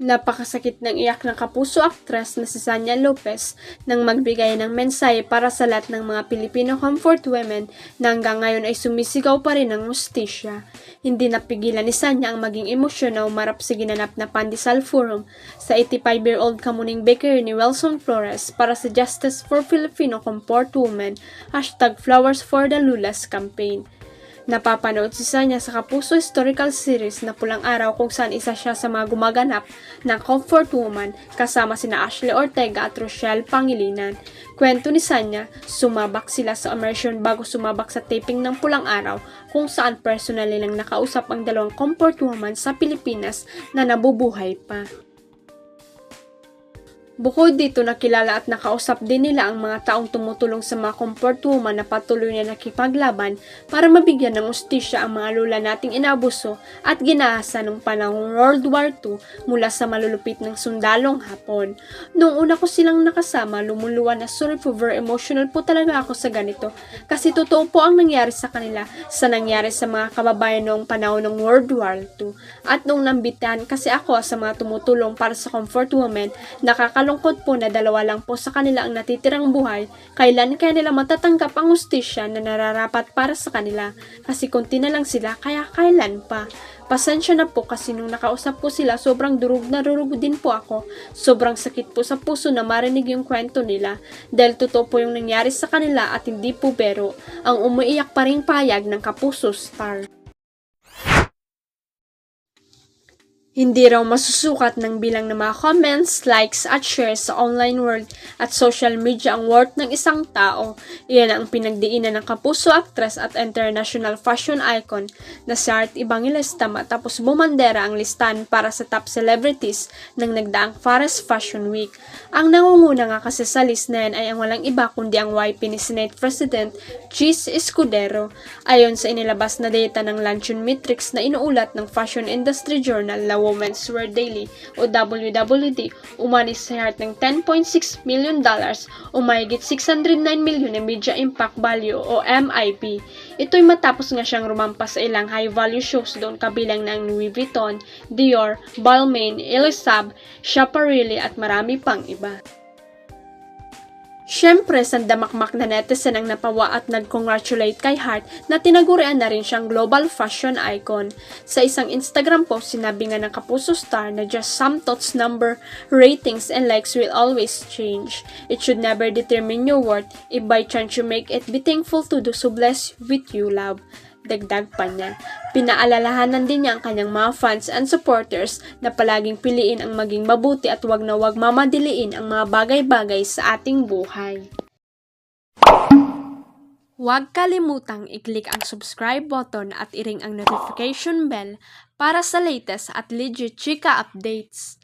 Napakasakit ng iyak ng kapuso aktres na si Sanya Lopez nang magbigay ng mensahe para sa lahat ng mga Pilipino comfort women na hanggang ngayon ay sumisigaw pa rin ng hustisya. Hindi napigilan ni Sanya ang maging emosyon na umarap sa ginanap na Pandesal Forum sa 85-year-old kamuning baker ni Wilson Flores para sa Justice for Filipino Comfort Women #Flowers for the Lulas campaign. Napapanood si Sanya sa Kapuso Historical Series na Pulang Araw kung saan isa siya sa mga gumaganap ng comfort woman kasama sina Ashley Ortega at Rochelle Pangilinan. Kwento ni Sanya, sumabak sila sa immersion bago sumabak sa taping ng Pulang Araw kung saan personal nilang nakausap ang dalawang comfort woman sa Pilipinas na nabubuhay pa. Bukod dito, nakilala at nakausap din nila ang mga taong tumutulong sa mga comfort woman na patuloy na nakipaglaban para mabigyan ng ustisya ang mga lula nating inabuso at ginahasa nung panahong World War II mula sa malulupit ng sundalong Hapon. Noong una ko silang nakasama, lumuluwa na sorry po, very emotional po talaga ako sa ganito kasi totoo po ang nangyari sa kanila sa nangyari sa mga kababayan noong panahon ng World War II. At nung nambitahan kasi ako sa mga tumutulong para sa comfort women, nakakalungkot po na dalawa lang po sa kanila ang natitirang buhay, kailan kaya nila matatanggap ang hustisya na nararapat para sa kanila kasi konti na lang sila kaya kailan pa. Pasensya na po kasi nung nakausap po sila sobrang durug na durug din po ako. Sobrang sakit po sa puso na marinig yung kwento nila dahil totoo po yung nangyari sa kanila at hindi po bero ang umiiyak pa ring payag ng Kapuso Star. Hindi raw masusukat ng bilang ng mga comments, likes at shares sa online world at social media ang worth ng isang tao. Iyan ang pinagdiinan ng Kapuso actress at international fashion icon na si Art Evangelista matapos bumandera ang listahan para sa top celebrities ng nagdaang Paris Fashion Week. Ang nangunguna nga kasi sa list na yan ay ang walang iba kundi ang YP ni Senate President Chis Escudero. Ayon sa inilabas na data ng Luncheon Metrics na inuulat ng Fashion Industry Journal na Women's Wear Daily o WWD, umalis sa Art ng $10.6 million o mahigit 609 million na media impact value o MIP. Ito'y matapos nga siyang rumampas sa ilang high-value shows doon kabilang ng Louis Vuitton, Dior, Balmain, Elisab, Schiaparelli at marami pang iba. Siyempre, sandamakmak na netizen ang napawa at nag-congratulate kay Hart na tinagurian na rin siyang global fashion icon. Sa isang Instagram post, sinabi nga ng Kapuso Star na just some thoughts, number, ratings, and likes will always change. It should never determine your worth. If by chance you make it, be thankful to those who bless with you love. Dagdag pa niya. Pinaalalahanan din niya ang kanyang mga fans and supporters na palaging piliin ang maging mabuti at wag na wag mamadiliin ang mga bagay-bagay sa ating buhay. Huwag kalimutang i-click ang subscribe button at i-ring ang notification bell para sa latest at legit chika updates.